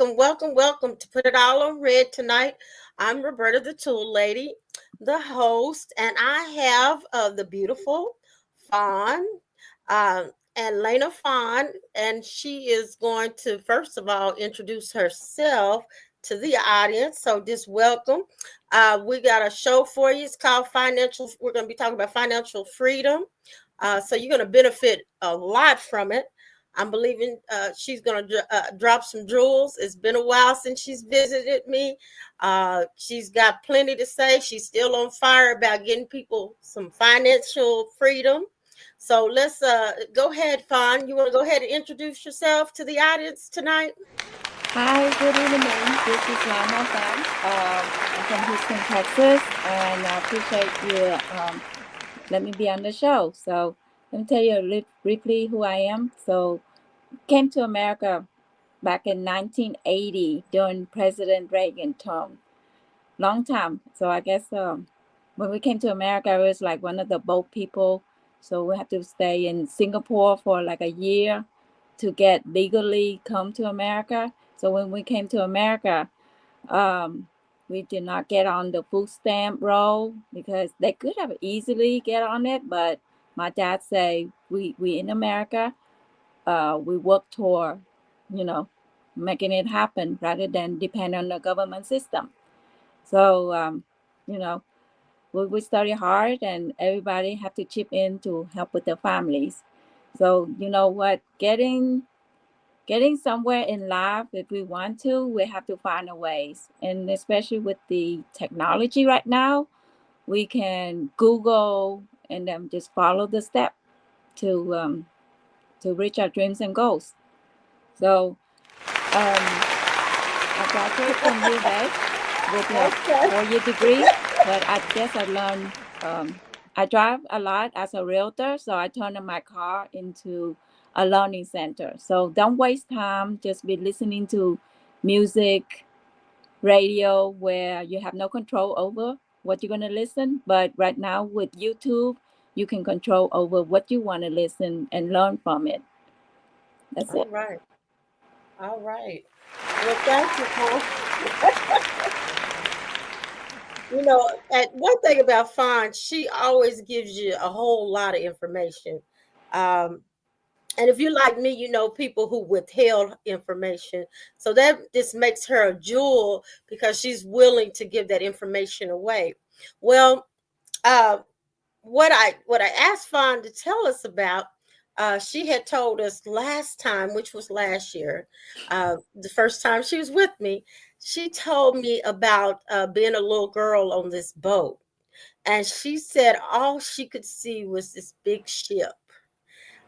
welcome to Put It All on Red tonight. I'm Roberta the Tool Lady, the host, and I have the beautiful Fawn and Lena Fawn, and she is going to first of all introduce herself to the audience. So just welcome. We got a show for you. It's called Financial. We're going to be talking about financial freedom. So you're going to benefit a lot from it. I'm believing she's going to drop some jewels. It's been a while since she's visited me. She's got plenty to say. She's still on fire about getting people some financial freedom. So let's go ahead, Fawn. You want to go ahead and introduce yourself to the audience tonight? Hi, good evening. This is Lana Pham. I'm from Houston, Texas, and I appreciate you let me be on the show. So let me tell you briefly who I am. So came to America back in 1980 during President Reagan term. Long time. So I guess when we came to America, I was like one of the boat people. So we had to stay in Singapore for like a year to get legally come to America. So when we came to America, we did not get on the food stamp roll because they could have easily get on it, but my dad say we in America, we work toward, you know, making it happen rather than depend on the government system. So you know, we study hard, and everybody have to chip in to help with their families. So you know what, getting somewhere in life, if we want to, we have to find a ways. And especially with the technology right now, we can Google and then just follow the step to reach our dreams and goals. So I graduated from U of A with a Okay. 4-year degree, but I guess I learned. I drive a lot as a realtor, so I turned my car into a learning center. So don't waste time. Just be listening to music, radio, where you have no control over what you're gonna listen. But right now with YouTube, you can control over what you want to listen and learn from it. That's All it. right. All right. Well, thank you, Fawn. You know, and one thing about Fawn, she always gives you a whole lot of information. Um, and if you're like me, you know people who withheld information. So that just makes her a jewel because she's willing to give that information away. Well, uh, what I asked Fawn to tell us about, she had told us last time, which was last year, the first time she was with me. She told me about being a little girl on this boat, and she said all she could see was this big ship.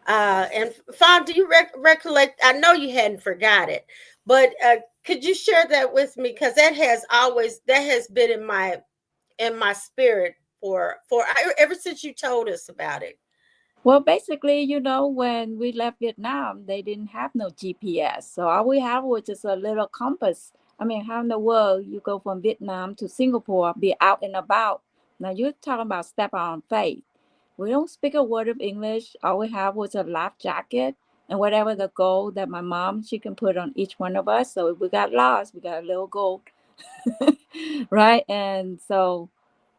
And Fawn, do you recollect? I know you hadn't forgot it, but could you share that with me? Because that has been in my spirit for ever since you told us about it. Well, basically, you know, when we left Vietnam, they didn't have no GPS. So all we have was just a little compass. I mean, how in the world you go from Vietnam to Singapore, be out and about? Now you're talking about step on faith. We don't speak a word of English. All we have was a life jacket and whatever the gold that my mom she can put on each one of us. So if we got lost, we got a little gold, right? And so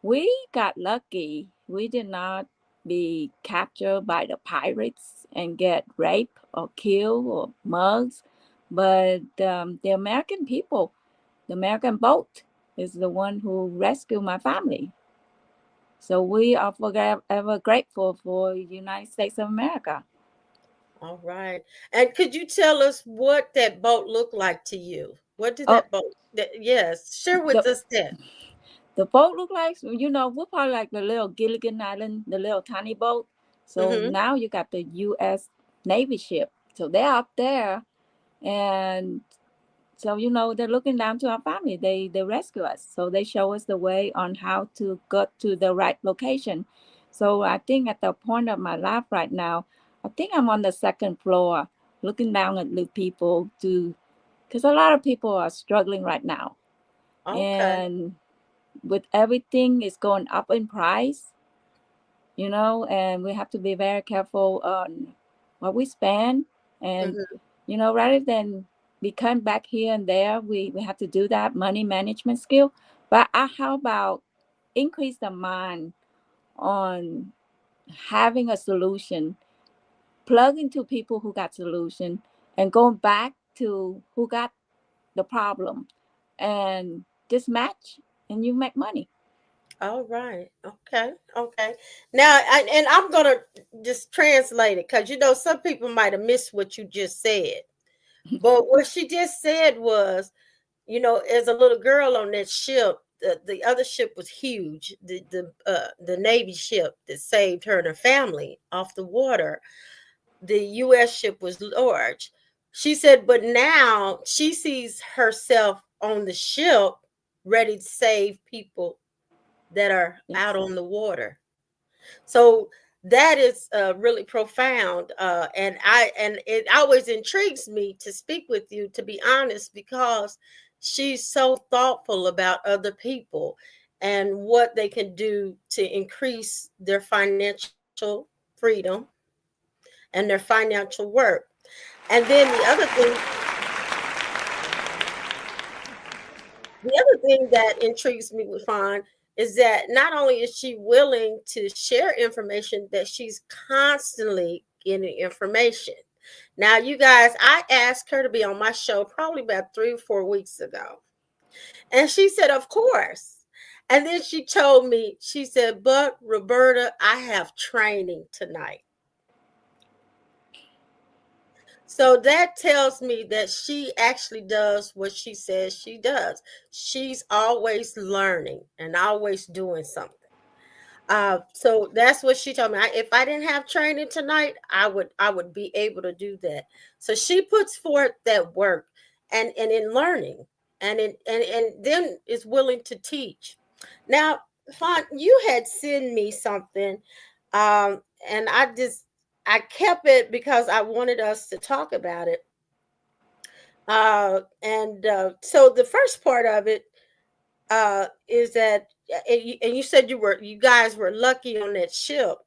we got lucky. We did not be captured by the pirates and get raped or killed or mugged. But the American people, the American boat, is the one who rescued my family. So we are forever grateful for the United States of America. All right. And could you tell us what that boat looked like to you? What did Oh, that boat yes, share with the us that. the boat look like, you know, we're probably like the little Gilligan Island, the little tiny boat. So Mm-hmm. now you got the U.S. Navy ship. So they're up there, and so you know they're looking down to our family. They rescue us. So they show us the way on how to get to the right location. So I think at the point of my life right now, I think I'm on the second floor, looking down at the people to, because a lot of people are struggling right now, Okay. and with everything is going up in price, you know, and we have to be very careful on what we spend. And Mm-hmm. you know, rather than we come back here and there. We have to do that money management skill. But how about increase the mind on having a solution, plug into people who got solution, and going back to who got the problem, and just match, and you make money. All right. Okay. Okay. Now, and I'm gonna just translate it because some people might have missed what you just said. But what she just said was, as a little girl on that ship, the other ship was huge. The Navy ship that saved her and her family off the water. The U.S. ship was large. She said, but now she sees herself on the ship, ready to save people that are out Yes. on the water. So that is really profound, and it always intrigues me to speak with you, to be honest, because she's so thoughtful about other people and what they can do to increase their financial freedom and their financial work. And then the other thing that intrigues me with Fawn is that not only is she willing to share information, that she's constantly getting information. Now, you guys, I asked her to be on my show probably about 3 or 4 weeks ago. And she said, of course. And then she told me, she said, but Roberta, I have training tonight. So that tells me that she actually does what she says she does. She's always learning and always doing something. So that's what she told me. If I didn't have training tonight, I would be able to do that. So she puts forth that work and in learning and then is willing to teach. Now, Font, you had sent me something, and I kept it because I wanted us to talk about it. And So the first part of it is that, and you said you guys were lucky on that ship.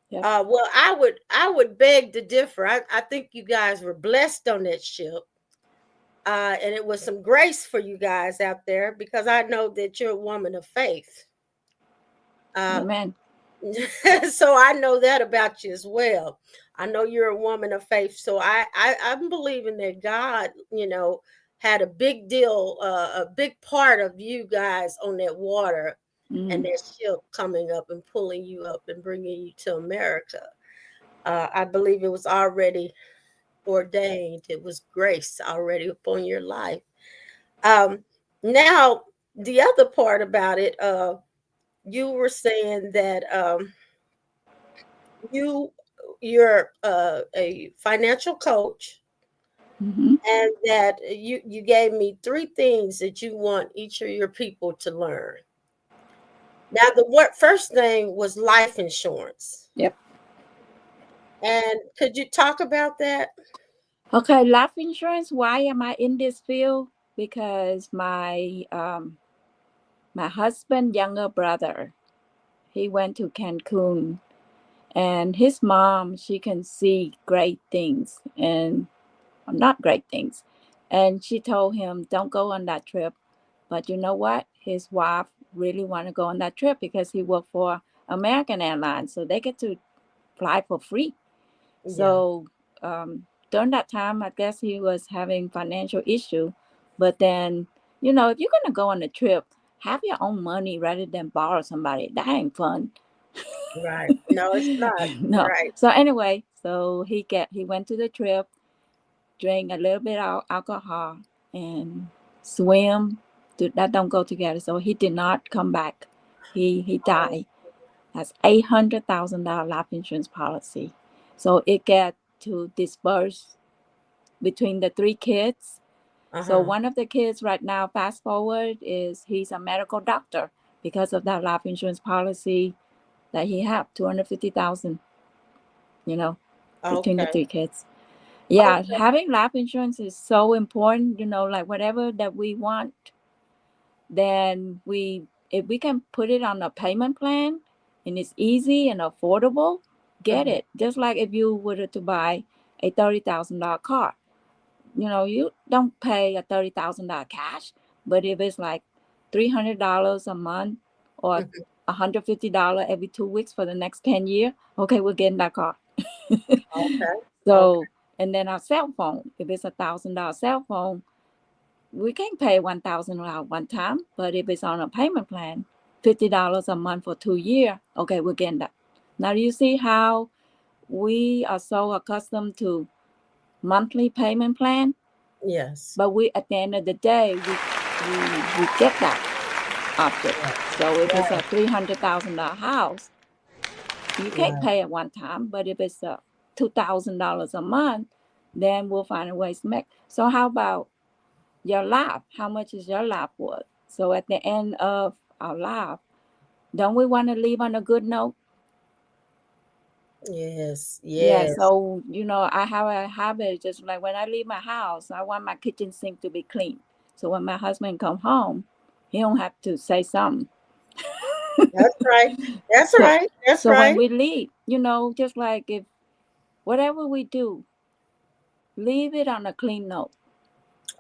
Yep. Well, I would beg to differ. I think you guys were blessed on that ship, and it was some grace for you guys out there, because I know that you're a woman of faith. Uh, Amen. so I know that about you as well. I know you're a woman of faith. So I'm believing that God, had a big deal, a big part of you guys on that water and Mm. that ship coming up and pulling you up and bringing you to America. I believe it was already ordained. It was grace already upon your life. Um, Now, the other part about it, you were saying that you you're a financial coach, Hmm. and that you gave me three things that you want each of your people to learn. Now, the first thing was life insurance, Yep. and could you talk about that? Okay, life insurance. Why am I in this field? Because my husband younger brother, he went to Cancun, and his mom, she can see great things and not great things, and she told him don't go on that trip. But you know what? His wife really want to go on that trip because he worked for American Airlines, so they get to fly for free. Yeah, So during that time, I guess he was having financial issue. But then, if you're gonna go on a trip, have your own money rather than borrow somebody. That ain't fun. right. No, it's not. No. Right. So anyway, so he went to the trip, drank a little bit of alcohol, and swim. That don't go together. So he did not come back. He Oh, died. That's $800,000 life insurance policy. So it get to disperse between the three kids. So uh-huh. one of the kids right now, fast forward, is he's a medical doctor because of that life insurance policy that he have 250,000. You know, between the Okay. three kids. Yeah, Okay. having life insurance is so important. Like whatever that we want, then if we can put it on a payment plan and it's easy and affordable, get Mhm. it. Just like if you were to buy a $30,000 car, you don't pay a $30,000 cash, but if it's like $300 a month or Mhm. $150 every 2 weeks for the next 10 years, okay, we're getting that car. Okay. Okay. So, and then our cell phone, if it's $1,000 cell phone, we can pay $1,000 one time, but if it's on a payment plan, $50 a month for 2 years, okay, we're getting that. Now, do you see how we are so accustomed to monthly payment plan? Yes. But we, at the end of the day, we get that object. Right. So if it's a Right. $300,000 house, you can't Right. pay it one time. But if it's a $2,000 a month, then we'll find a way to make. So how about your life? How much is your life worth? So at the end of our life, don't we want to leave on a good note? Yes. Yeah, Yes. so I have a habit, just like when I leave my house, I want my kitchen sink to be clean. So when my husband come home, he don't have to say something. That's right. That's So right. That's so when right. we leave, just like if whatever we do, leave it on a clean note.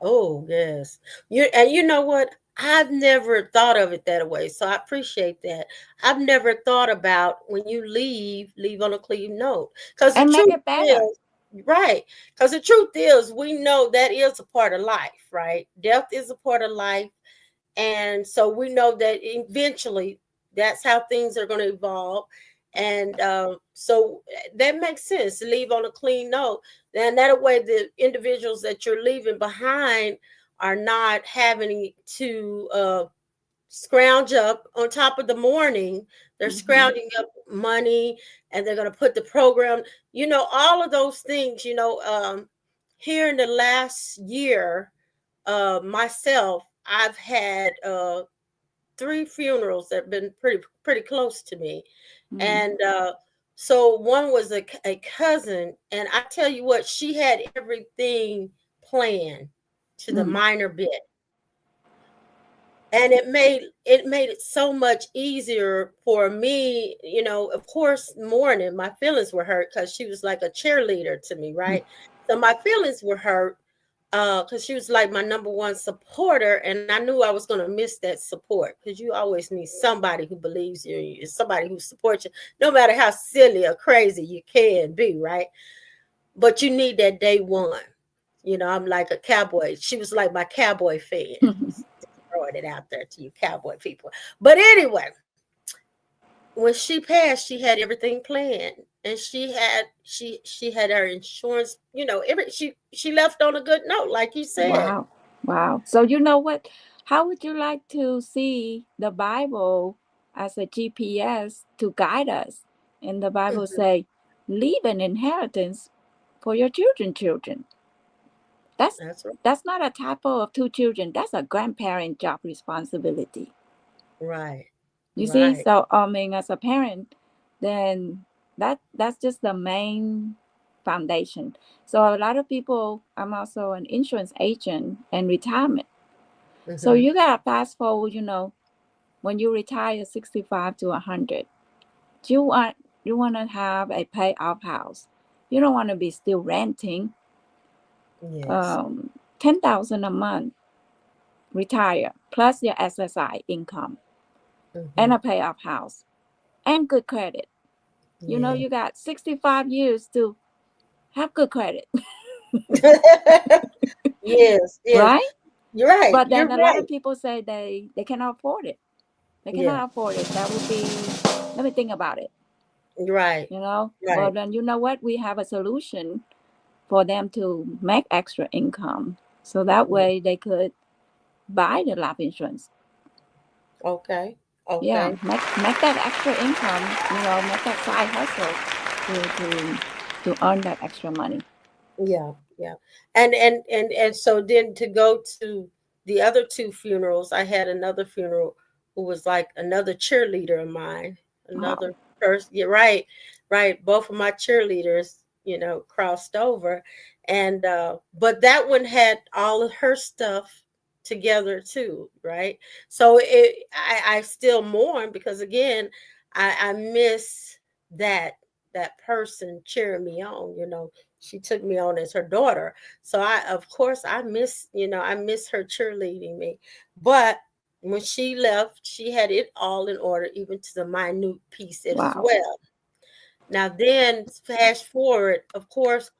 Oh, yes. You know what? I've never thought of it that way. So I appreciate that. I've never thought about when you leave on a clean note. Because the And make truth it better. is, right. Because the truth is, we know that is a part of life, right? Death is a part of life. And so we know that eventually that's how things are going to evolve. And so that makes sense to leave on a clean note. And that way, the individuals that you're leaving behind are not having to scrounge up on top of the morning. They're Hmm. scrounging up money, and they're going to put the program, all of those things, here in the last year, myself, I've had three funerals that have been pretty close to me, Mm. and so one was a cousin, and I tell you what, she had everything planned to the Mm. minor bit, and it made it so much easier for me. Of course, mourning, my feelings were hurt because she was like a cheerleader to me, right? So my feelings were hurt because she was like my number one supporter, and I knew I was going to miss that support, because you always need somebody who believes you, somebody who supports you, no matter how silly or crazy you can be, right? But you need that day one. I'm like a cowboy. She was like my cowboy fan. Just throwing it out there to you cowboy people. But anyway, when she passed, she had everything planned, and she had her insurance. She left on a good note, like you said. Wow. Wow. So you know what? How would you like to see the Bible as a GPS to guide us? And the Bible Mhm. say, leave an inheritance for your children. That's That's right. that's not a typo of two children. That's a grandparent job responsibility. Right. You see? Right. So I mean, as a parent, then that's just the main foundation. So a lot of people, I'm also an insurance agent and retirement. So Mhm. you gotta fast forward, when you retire 65 to 100, you want to have a pay off house. You don't want to be still renting. Yes. um 10,000 a month, retire, plus your SSI income and Mhm. a payoff house and good credit. Yeah. You got 65 years to have good credit. Yes, yes. Right? You're right. But You're then a lot right. of people say they cannot afford it. They Yeah. cannot afford it. That would be, let me think about it. Right. Well, Right. then you know what? We have a solution for them to make extra income. So that Yeah. way they could buy the life insurance. Okay. Yeah, Okay. make that extra income, make that side hustle to earn that extra money. Yeah. Yeah. And so then to go to the other two funerals, I had another funeral who was like another cheerleader of mine. Wow. Another person. Yeah, right. Right. Both of my cheerleaders, crossed over. And but that one had all of her stuff together too, right? So I still mourn, because again, I miss that that person cheering me on, She took me on as her daughter. So of course, I miss her cheerleading me. But when she left, she had it all in order, even to the minute piece as Wow. well. Now, then, fast forward, of course,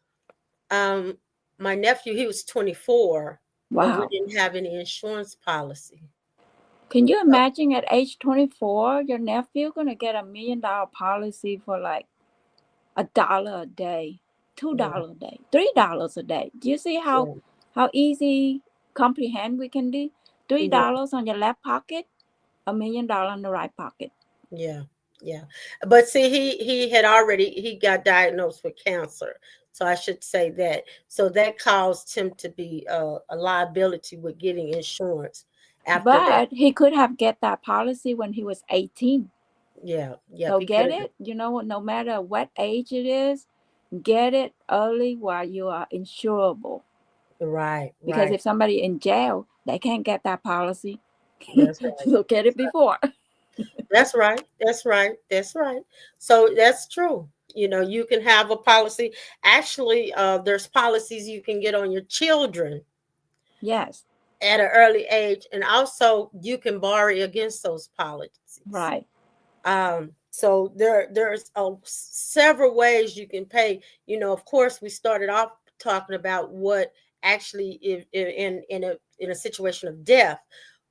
um, my nephew, he was 24, but we Wow. didn't have any insurance policy. Can you So, imagine at age 24, your nephew gonna get $1 million policy for like $1 a day, two yeah, dollar a day, $3 a day? Do you see yeah, how easy comprehend we can do? Three yeah, dollars on your left pocket, $1 million in the right pocket. yeah, yeah. But see, he got diagnosed with cancer. So I should say that. So that caused him to be a liability with getting insurance after that. But he could have get that policy when he was 18. Yeah, yep, So he could get have. it, no matter what age it is, get it early while you are insurable. Right, Because right. if somebody in jail, they can't get that policy. That's right. So get it before. That's right. That's right. That's right. So that's true. You can have a policy. Actually, there's policies you can get on your children Yes, at an early age, and also you can borrow against those policies. right. So there's several ways you can pay. Of course, we started off talking about what actually if in a situation of death,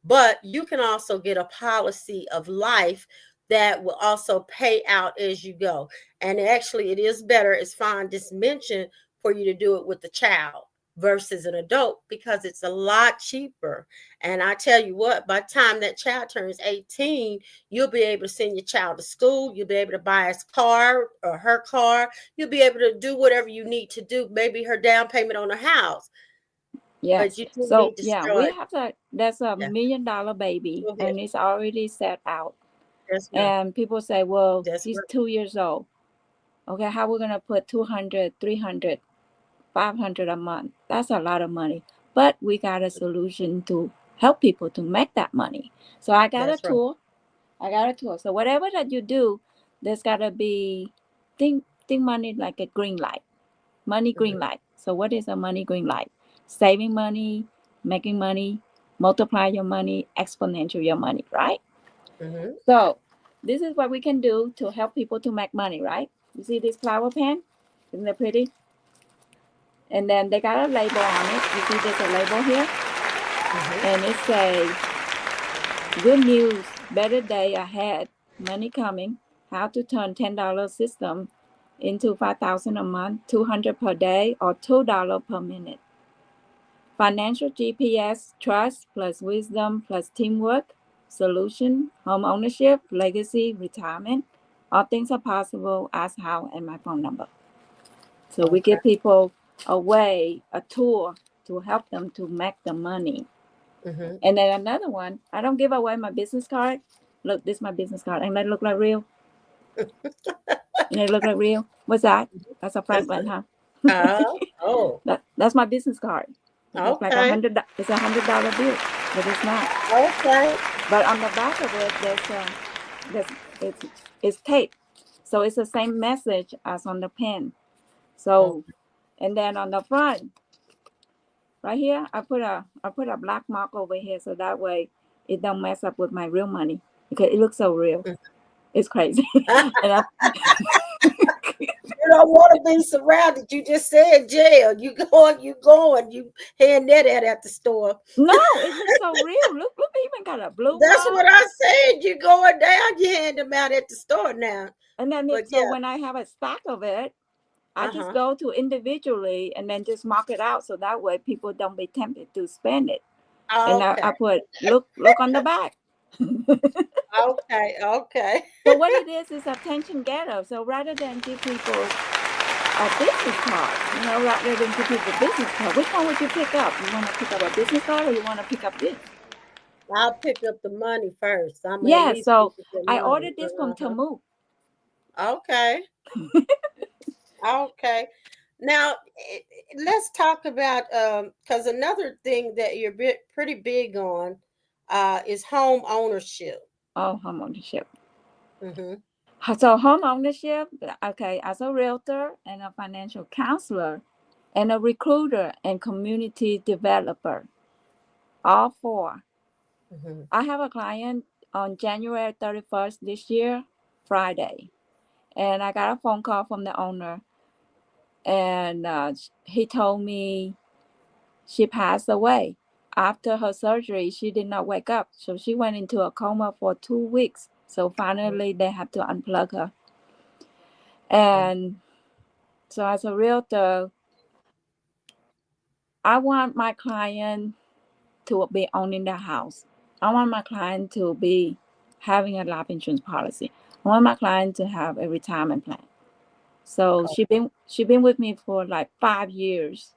but you can also get a policy of life that will also pay out as you go. And actually, it is better, as Fawn just mentioned, for you to do it with the child versus an adult because it's a lot cheaper. And I tell you what, by the time that child turns 18, you'll be able to send your child to school. You'll be able to buy his car or her car. You'll be able to do whatever you need to do, maybe her down payment on a house. But Yes. you do So need to yeah, we start. have that. That's a Yeah, $1 million baby, go ahead. and it's already set out. That's right. And people say, well, That's he's right. 2 years old. Okay, how we gonna put 200, 300, 500 a month? That's a lot of money. But we got a solution to help people to make that money. So I got a That's right. tool. I got a tool. So whatever that you do, there's gotta be think money like a green light. Money green Hmm. light. So what is a money green light? Saving money, making money, multiply your money, exponential your money, right? Hmm. So this is what we can do to help people to make money, right? You see this flower pen? Isn't it pretty? And then they got a label on it. You see there's a label here? Hmm. And it say, good news, better day ahead, money coming, how to turn $10 system into 5,000 a month, 200 per day, or $2 per minute. Financial GPS, trust plus wisdom plus teamwork, solution, home ownership, legacy, retirement. All things are possible. Ask how and my phone number. So we Okay. give people a way, a tool to help them to make the money. Hmm. And then another one, I don't give away my business card. Look, this is my business card. And they look like real. And they look like real. What's that? That's a That's Franklin, huh? oh, That's my business card. It looks like okay. it's $100 bill, but it's not. Okay. But on the back of it, there's it's tape, so it's the same message as on the pen. So, Okay. and then on the front, right here, I put a black mark over here, so that way it don't mess up with my real money because it looks so real. It's crazy, and I You don't want to be surrounded. You just said jail. You hand that at the store. no, it looks so real. Look, it even got a blue That's mark. what I said. You going down, you hand them out at the store now. And then But so yeah, when I have a stack of it, I just uh-huh. go to individually and then just mark it out so that way people don't be tempted to spend it. And Okay. I put look on the back. Okay. Okay. So what it is attention getter. So rather than give people a business card, rather than give people a business card, which one would you pick up? You want to pick up a business card or you want to pick up this? I'll pick up the money first. I'm gonna at Yeah, least pick so up the I money. ordered this from Uh-huh. Temu. Okay. Okay. Now, let's talk about because another thing that you're pretty big on is home ownership. Oh, home ownership. Hmm. So home ownership, okay, as a realtor and a financial counselor and a recruiter and community developer, all four. Mm-hmm. I have a client on January 31st this year, Friday, and I got a phone call from the owner, and he told me she passed away. After her surgery, she did not wake up, so she went into a coma for 2 weeks. So finally, they have to unplug her. And so, as a realtor, I want my client to be owning their house. I want my client to be having a life insurance policy. I want my client to have a retirement plan. So she been with me for like 5 years.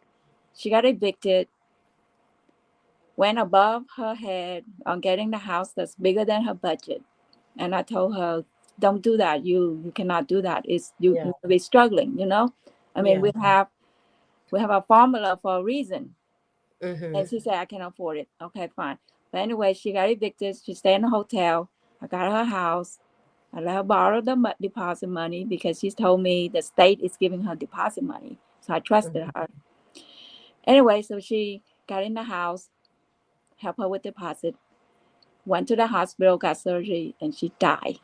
She got evicted, went above her head on getting the house that's bigger than her budget. And I told her, don't do that. You cannot do that. It's Yeah. you'll be struggling, you know? I mean, Yeah. we have a formula for a reason. Mm-hmm. And she said, I can afford it. Okay, fine. But anyway, she got evicted. She stayed in a hotel. I got her house. I let her borrow the deposit money because she's told me the state is giving her deposit money. So I trusted Mm-hmm. her. Anyway, so she got in the house, helped her with deposit, went to the hospital, got surgery, and she died.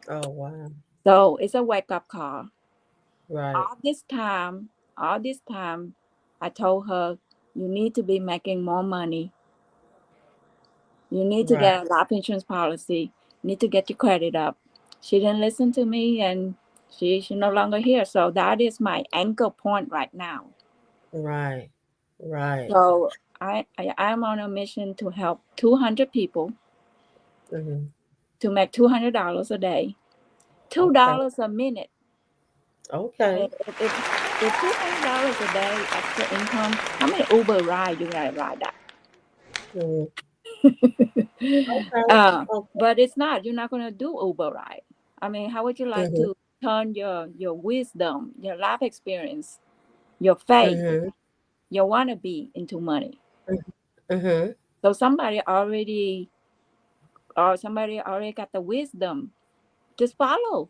Oh, wow. So it's a wake up call. Right. All this time, I told her, you need to be making more money. You need to Right. get a life insurance policy. You need to get your credit up. She didn't listen to me, and she's no longer here. So that is my anchor point right now. Right. Right. So I'm on a mission to help 200 people Mm-hmm. to make $200 a day, two Okay. dollars a minute. I Okay. mean, if $200 a day extra income, how many Uber ride you gotta ride that? Mm-hmm. Okay. Okay. But it's not. You're not gonna do Uber ride. I mean, how would you like Mm-hmm. to turn your wisdom, your life experience, your faith, Mm-hmm. your wannabe into money? Mm-hmm. So somebody already got the wisdom. Just follow.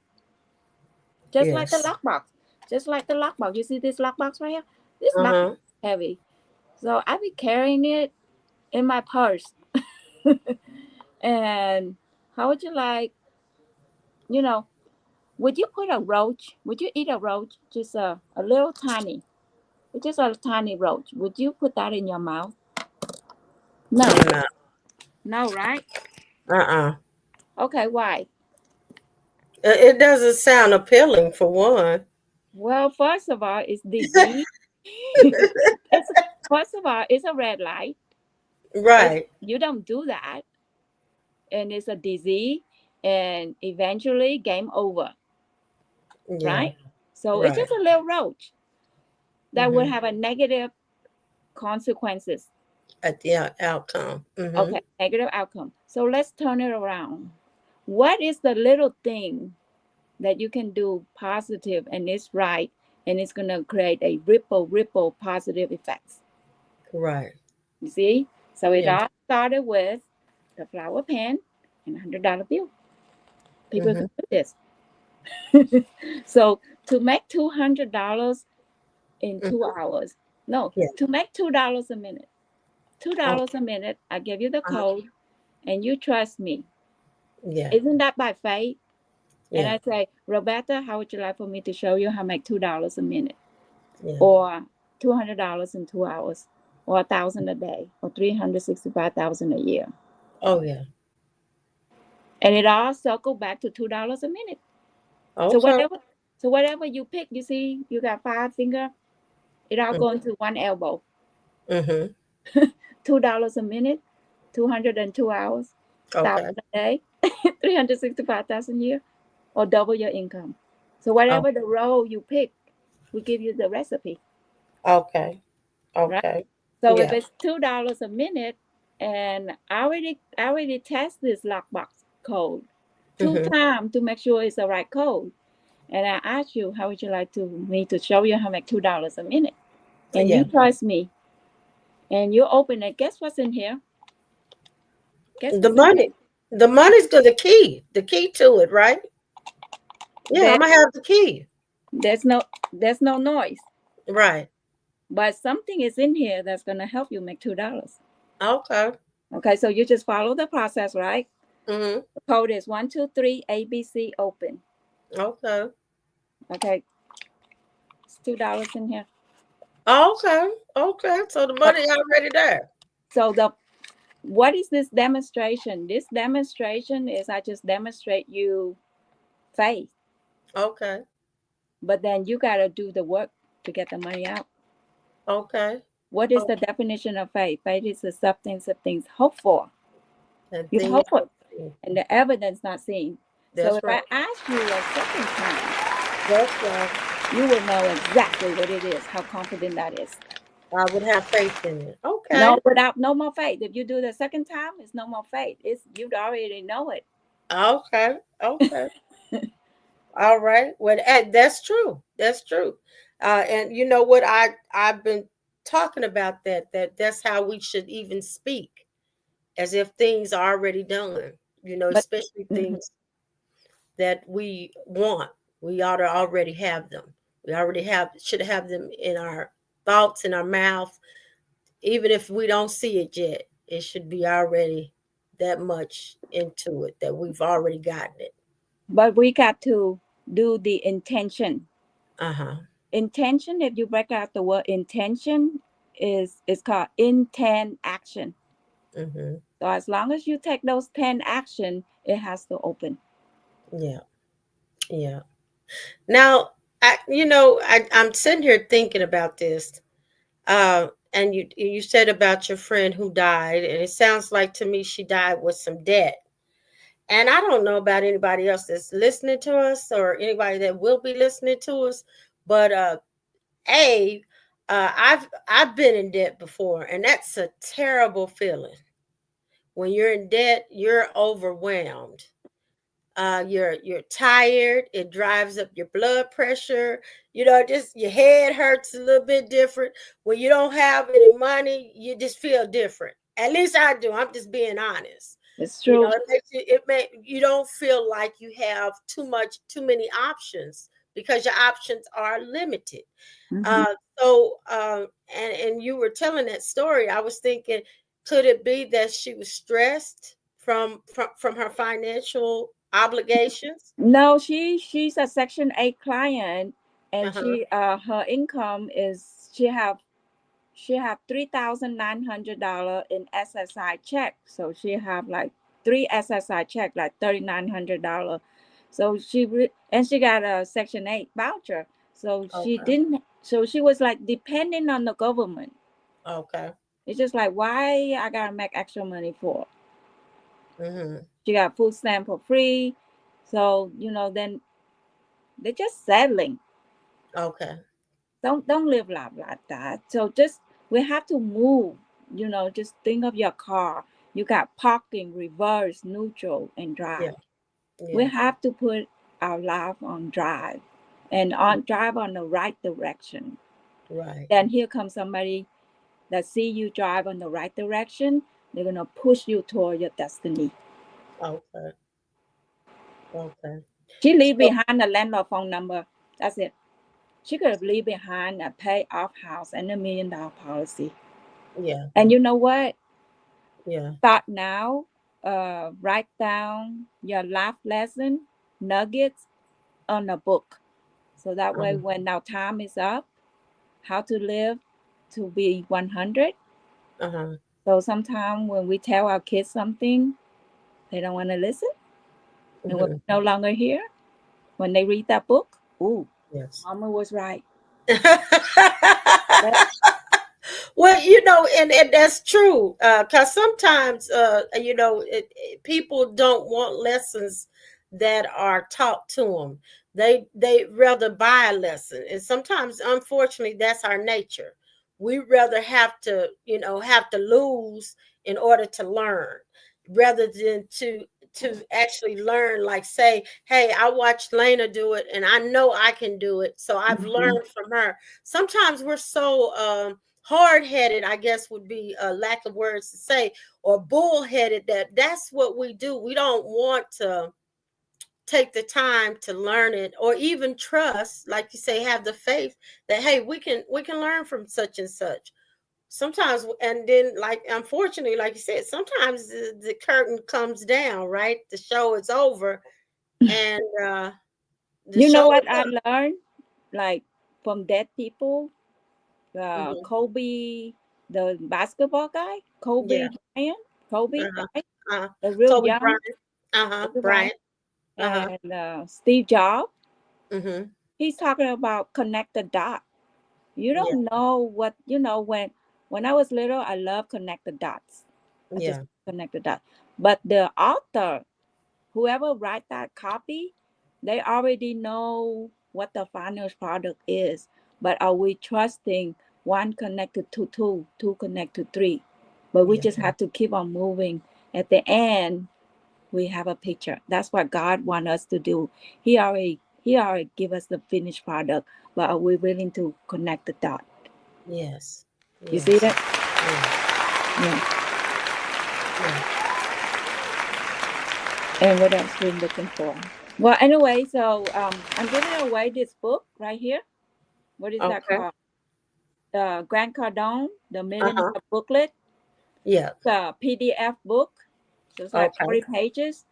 Just like the Yes. lockbox. Just like the lockbox. You see this lockbox right here? This lockbox Uh-huh. is heavy. So I be carrying it in my purse. And how would you like, you know, would you put a roach? Would you eat a roach? Just a little tiny, just a tiny roach. Would you put that in your mouth? No. No. No, right? Uh-uh. Okay, why? It doesn't sound appealing for one. Well, first of all, it's disease. it's, first of all, it's a red light. It's, Right. you don't do that. And it's a disease. And eventually, game over, Yeah. right? So it's Right. just a little roach that would Mm-hmm. have a negative consequences. At the outcome. Mm-hmm. Okay, negative outcome. So let's turn it around. What is the little thing that you can do positive and it's right and it's going to create a ripple positive effects? Right. You see? So it Yeah. all started with the flower pen and $100 bill. People Mm-hmm. can do this. So to make $200 in Mm-hmm. 2 hours, no, Yeah. to make $2 a minute, two Okay. dollars a minute. I give you the Uh-huh. code, and you trust me. Yeah. Isn't that by faith? And Yeah. I say, Roberta, how would you like for me to show you how to make $2 a minute, Yeah. or $200 in 2 hours, or 1,000 a day, or 365,000 a year? Oh, yeah. And it all circle back to $2 a minute. So Okay. whatever, so whatever you pick, you see, you got 5 finger. It all Mm-hmm. going to one elbow. Mm-hmm. $2 a minute, 202 hours, Okay. 1,000 a day, 365,000 a year, or double your income. So Oh, whatever the role you pick, we give you the recipe, okay. right? Okay. So if Yeah. it's $2 a minute, and I already test this lockbox code two Mm-hmm. times to make sure it's the right code. And I asked you, how would you like to me to show you how to make $2 a minute? And you Yeah. trust me, and you open it. Guess what's in here? Guess The what's in here? money. The money's the key. The key to it, right? Yeah, I'm gonna have the key. there's no there's no noise, Right. but something is in here that's going to help you make $2. Okay. Okay, so you just follow the process, right? Mm-hmm. The code is 123 ABC open. Okay. Okay, it's $2 in here. Okay. Okay. So the But money already there. so the what is this demonstration? This demonstration is I just demonstrate you faith, Okay. but then you got to do the work to get the money out. Okay. What is Oh, the definition of faith? Faith is the substance of things hoped for. and You things. hope for, and the evidence not seen. So That's if right. I ask you a second time, That's right. you will know exactly what it is, how confident that is. I would have faith in it. Okay. No, without no more faith. If you do the second time, it's no more faith. It's you already know it. Okay. Okay. All right. Well, that's true. That's true. And you know what? I've been talking about that's how we should even speak, as if things are already done. You know, But especially mhm. things that we want. We ought to already have them. We already should have them in our thoughts, in our mouth, even if we don't see it yet. It should be already that much into it that we've already gotten it. But we got to do the intention. Uh huh. Intention, if you break out the word intention, is called intent action. Mm-hmm. So as long as you take those 10 action, it has to open. Yeah. Yeah. Now, I'm sitting here thinking about this. And you said about your friend who died, and it sounds like to me she died with some debt. And I don't know about anybody else that's listening to us or anybody that will be listening to us, but a I've been in debt before, and that's a terrible feeling. When you're in debt, you're overwhelmed. You're tired. It drives up your blood pressure. Just your head hurts a little bit different. When you don't have any money, you just feel different. At least I do. I'm just being honest. It's true. You don't feel like you have too many options because your options are limited. Hmm. So, and you were telling that story. I was thinking, could it be that she was stressed from her financial obligations? No, she's a Section 8 client, Uh and huh. her income is she have $3,900 in SSI check. So she have like three SSI check, like $3,900. So and she got a Section 8 voucher. So she Okay. didn't. So she was like depending on the government. Okay. It's just like why I gotta make extra money for. Mhm. She got food stamp for free. So then they're just settling. Okay. Don't live life like that. So just we have to move. Just think of your car. You got parking, reverse, neutral, and Yeah. drive. We Yeah. have to put our life on drive, and on drive on the right direction. Right. Then here comes somebody that see you drive on the right direction. They're gonna push you toward your destiny. Okay. Okay. She leave So behind a landlord phone number. That's it. She could have leave behind a pay off house and $1 million policy. yeah. And you know what? Yeah. Start now. Write down your life lesson nuggets on a book. So that way, Uh when our time is up, how to live to be 100. huh. So sometimes when we tell our kids something, they don't want to listen. And when Hmm. we're no longer here, when they read that book, ooh, Yes. Mama was right. That, Well, and that's true. Because sometimes, people don't want lessons that are taught to them. They rather buy a lesson, and sometimes, unfortunately, that's our nature. We rather have to lose in order to learn, rather than to actually learn. Like, say, hey, I watched Lena do it, and I know I can do it, so I've mhm. learned from her. Sometimes we're so hard-headed, I guess would be a lack of words to say, or bullheaded, that's what we do. We don't want take the time to learn it, or even trust, like you say, have the faith that, hey, we can learn from such and such. Sometimes, and then, like, unfortunately, like you said, sometimes the curtain comes down, right? The show is over, and the You know show is what I learned? Like from dead people, hmm Kobe, the basketball guy, yeah. Kobe Bryant, Kobe, Uh-huh. right? Uh-huh. The real Kobe young Bryant. Uh-huh. Kobe Bryant, Bryant. Uh-huh. and Steve Jobs. Mm-hmm. He's talking about connect the dot. You Yeah. don't know what when I was little, I love connect the dots. I just Yeah. connect the dots. But the author, whoever write that copy, they already know what the final product is. But are we trusting one connected to two, two connect to three? But we Yeah. just have to keep on moving. At the end, we have a picture. That's what God wants us to do. He already give us the finished product, but are we willing to connect the dot? Yes. You see Yes. that? Yeah. Yeah. Yeah. And what else we're looking for? Well, anyway, so I'm giving away this book right here. What is that Okay. called? Grant Cardone, the Millionaire Uh-huh. Booklet, Yeah. PDF book. So it's like Okay. 40 pages.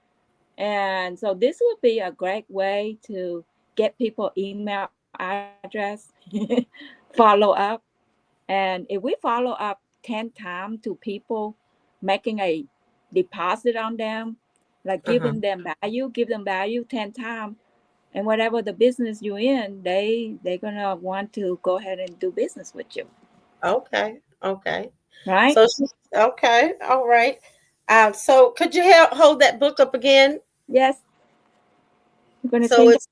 And so this would be a great way to get people email address, follow up. And if we follow up 10 times to people, making a deposit on them, like Uh-huh. give them value 10 times, and whatever the business you're in, they're gonna want to go ahead and do business with you, Okay. Okay. right? So she's okay. All right. So could you hold that book up again? Yes, you're gonna So think. it's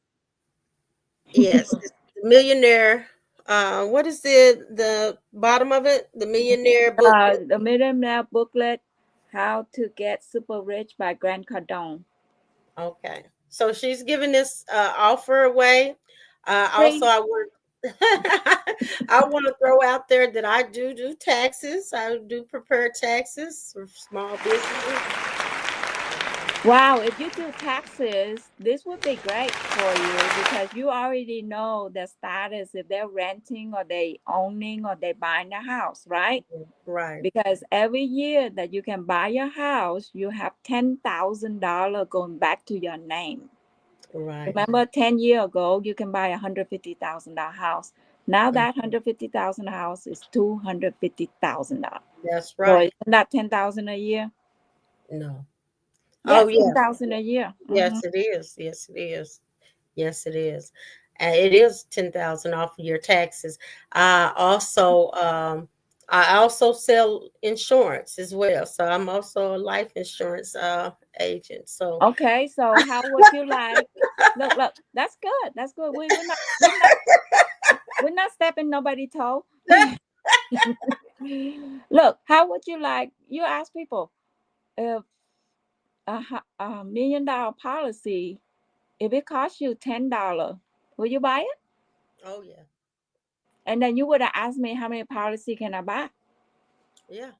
yes, it's the millionaire. What is the bottom of it? The millionaire booklet. The Millionaire Booklet, How to Get Super Rich by Grant Cardone. Okay. So she's giving this offer away. Also, Free. I want I want to throw out there that I do taxes. I do prepare taxes for small businesses. Wow, if you do taxes, this would be great for you because you already know the status if they're renting or they owning or they buying a house, right? Right. Because every year that you can buy a house, you have $10,000 going back to your name. Right. Remember, 10 years ago, you can buy $150,000 house. Now Mm, that 150,000 house is $250,000. that's So right. isn't that 10,000 a year? No. Yeah, Oh ten yes. thousand a year. Yes, it is. Yes, it is. Yes, it is. And it is 10,000 off of your taxes. Also, I also sell insurance as well. So I'm also a life insurance agent. So Okay, so how would you like? Look, that's good. That's good. We're not stepping nobody toe. Look, how would you like? You ask people if a $1 million policy, if it costs you $10, will you buy it? oh yeah. And then you would have asked me how many policy can I buy. Yeah.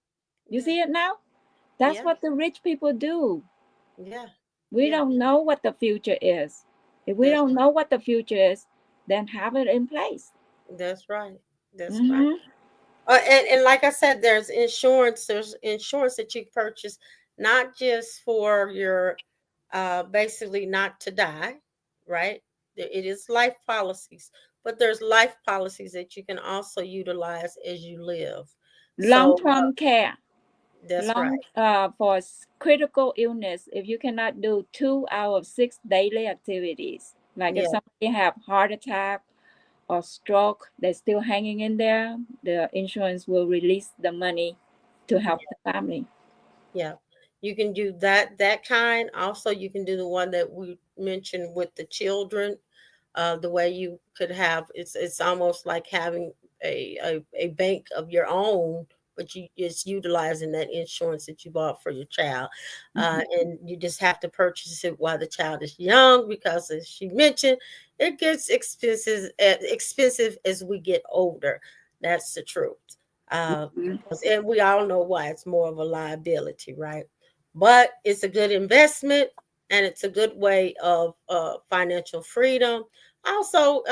You Yeah. see it now? That's Yeah. what the rich people do. Yeah. We Yeah. don't know what the future is. If we That's don't know what the future is, then have it in place. that's right. That's right. Mm-hmm. And like I said, there's insurance. There's insurance that you purchase not just for your basically not to die, right? It is life policies, but there's life policies that you can also utilize as you live. So Long-term care, that's right. for critical illness. If you cannot do 2 out of 6 daily activities, like if Yeah, somebody have heart attack or stroke, they're still hanging in there, the insurance will release the money to help yeah, the family. yeah. You can do that kind. Also, you can do the one that we mentioned with the children. The way you could have it's almost like having a bank of your own, but you it's utilizing that insurance that you bought for your child, Mhm. and you just have to purchase it while the child is young because, as she mentioned, it gets expensive as we get older. That's the truth. Mhm. Because and we all know why it's more of a liability, right? But it's a good investment. and it's a good way of financial freedom. Also,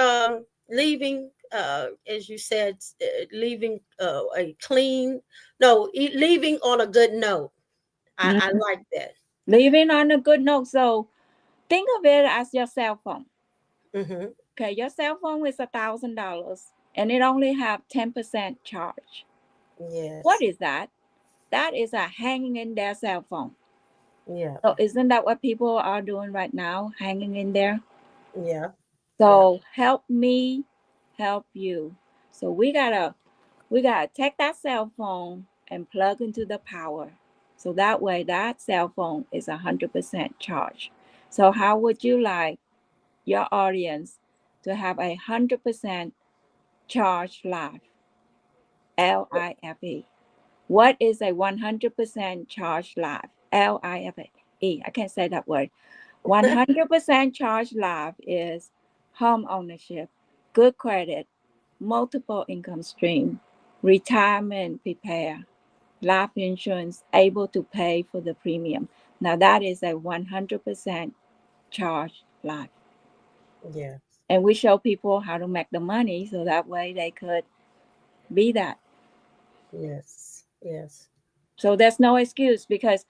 leaving, as you said, leaving a clean, no, leaving on a good note. I Mhm. like that. Leaving on a good note. So think of it as your cell phone. Mm-hmm. Okay, your cell phone is $1,000 and it only have 10% charge. What Yes. is that? That is a hanging in their cell phone. Yeah. So isn't that what people are doing right now? Hanging in there. Yeah. Yeah. So help me help you. So we gotta take that cell phone and plug into the power. So that way that cell phone is 100% charged. So how would you like your audience to have 100% charged life? LIFE. What is a 100% charged life? LIFE. I can't say that word. 100% charged life is home ownership, good credit, multiple income stream, retirement prepare, life insurance able to pay for the premium. Now that is a 100% charged life. Yes. And we show people how to make the money so that way they could be that. Yes. Yes. So there's no excuse because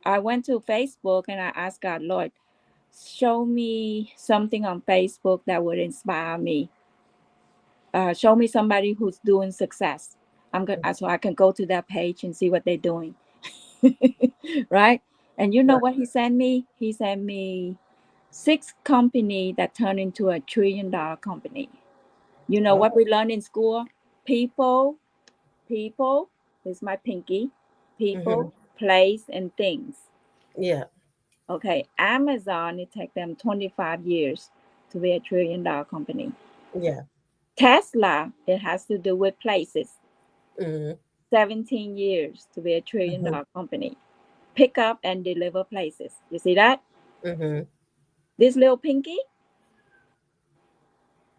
I went to Facebook and I asked God, Lord, show me something on Facebook that would inspire me. Show me somebody who's doing success. So I can go to that page and see what they're doing. Right? And you know Right. what he sent me? He sent me 6 company that turned into $1 trillion company. You know what Oh. we learned in school? People, people, this is my pinky, Mm-hmm. people, place, and things. Yeah. Okay, Amazon, it take them 25 years to be $1 trillion company. Yeah. Tesla, it has to do with places, Mm-hmm. 17 years to be a trillion Mm-hmm. dollar company. Pick up and deliver places. You see that? Mm-hmm. This little pinky,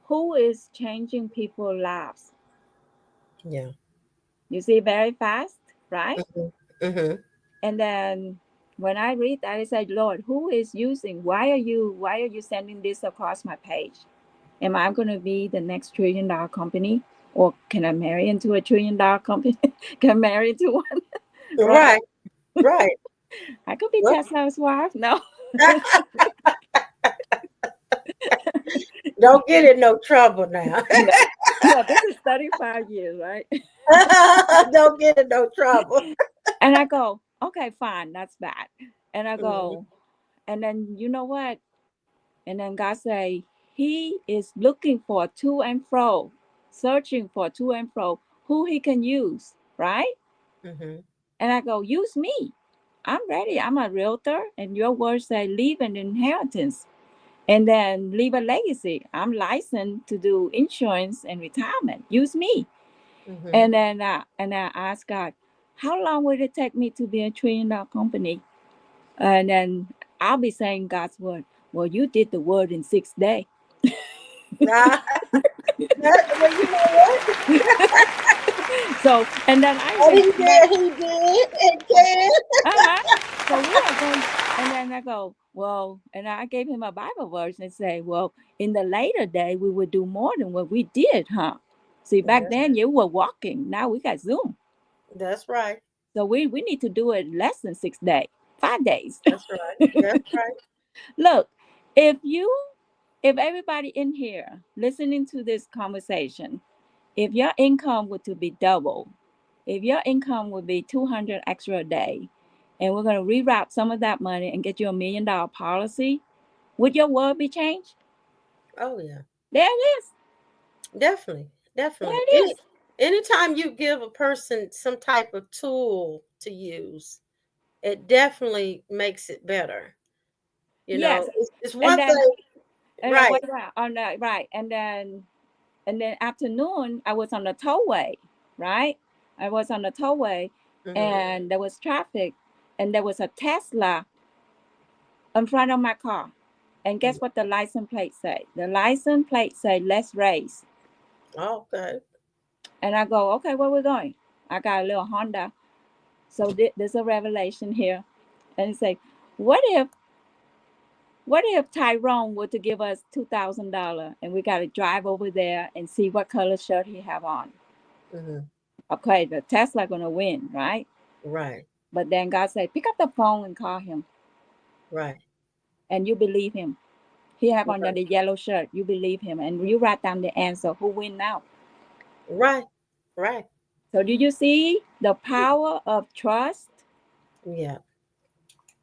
who is changing people's lives? Yeah. You see very fast, right? Mm-hmm. Mm-hmm. And then when I read that, I said, Lord, who is using? Why are you sending this across my page? Am I going to be the next $1 trillion company? Or can I marry into a $1 trillion company? Can I marry into one? Right? Right. Right. I could be Well, Tesla's wife. No. don't get in no trouble now. No. No, this is 35 years, right? Don't get in no trouble. And I go, okay, fine, that's bad. And I Mm-hmm. go, and then you know what? And then God say, He is looking for to and fro, searching for to and fro who He can use, right? Mm-hmm. And I go, use me. I'm ready. I'm a realtor, and your words say leave an inheritance and then leave a legacy. I'm licensed to do insurance and retirement. Use me. Mm-hmm. And I ask God, how long will it take me to be a $1 trillion company? And then I'll be saying God's word. Well, you did the word in 6 days. Ah, well, you know what? So, and then I And even he come back. did. He did. And can. Uh-huh. So we are going, and then I go, well, and I gave him a Bible verse and say, well, in the later day, we would do more than what we did, huh? See, back That's, then you were walking. Now we got Zoom. that's right. So we need to do it less than 6 days, 5 days. That's right. That's right. Look, if you, if everybody in here listening to this conversation, if your income were to be double, if your income would be 200 extra a day, and we're going to reroute some of that money and get you $1 million policy, would your world be changed? Oh yeah. There it is. Definitely. There Definitely. it is. Anytime you give a person some type of tool to use, it definitely makes it better. Yes. It's And one then thing, what right? about on the right? And then afternoon I was on the tollway, right? I was on the tollway Mm-hmm. and there was traffic and there was a Tesla in front of my car. And guess what the license plate say? The license plate say let's race. Okay. And I go, okay, where we going? I got a little Honda. So there's a revelation here. And it say, what if What if Tyrone were to give us $2,000 and we got to drive over there and see what color shirt he have on? Mm-hmm. Okay, the Tesla gonna win, right? Right. But then God said, pick up the phone and call him, Right. and you believe him. He have on Right. the yellow shirt. You believe him, and you write down the answer. Who win now? Right. Right. So do you see the power of trust Yeah.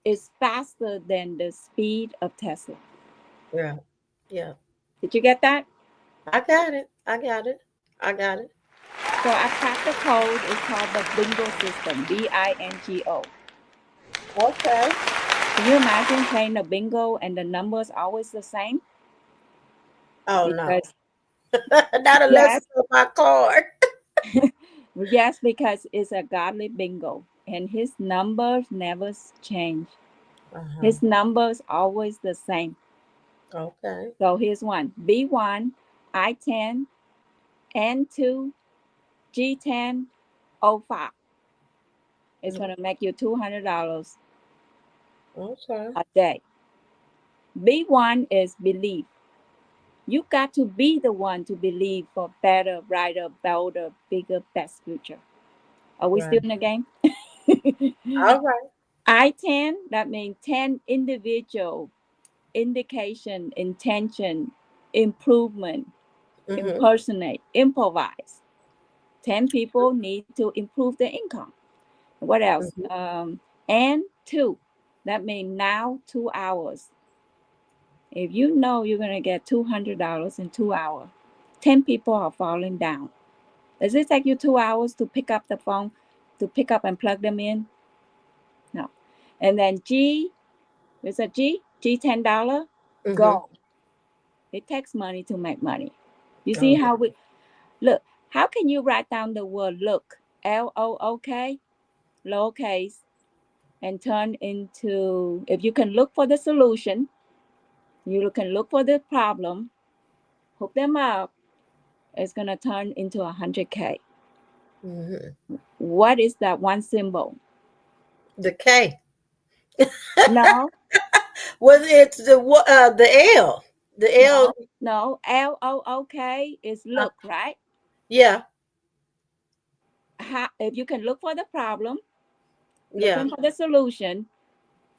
is faster than the speed of Tesla? Yeah. Yeah. Did you get that? I got it. I got it. I got it. So I cracked the code. It's called the bingo system. BINGO. Okay. Can you imagine playing the bingo and the numbers always the same? Oh no. Because Not unless yes, it's on my card. yes, because it's a godly bingo, and his numbers never change. Uh-huh. His numbers always the same. Okay. So here's one: B1, I10, N2, G10, O5. It's gonna make you $200 Okay. a day. B1 is belief. You got to be the one to believe for better, brighter, bolder, bigger, best future. Are we still Right. in the game? All right. I10, that means 10 individual indication, intention, improvement, Mm-hmm. impersonate, improvise. 10 people need to improve their income. What else? Mm-hmm. And two, that means now 2 hours. If you know you're going to get $200 in 2 hours, 10 people are falling down. Does it take you 2 hours to pick up the phone, to pick up and plug them in? No. And then G, there's a G $10, Mm-hmm. go. It takes money to make money. You see Oh, how we look? How can you write down the word look, LOOK, lowercase, and turn into, if you can look for the solution, you can look for the problem, hook them up, it's going to turn into 100K. mm-hmm. What is that one symbol? The K. No, Well, it's the L. The L. no, no. LOOK is Uh, look, right? yeah. How, if you can look for the problem, Yeah. looking for the solution,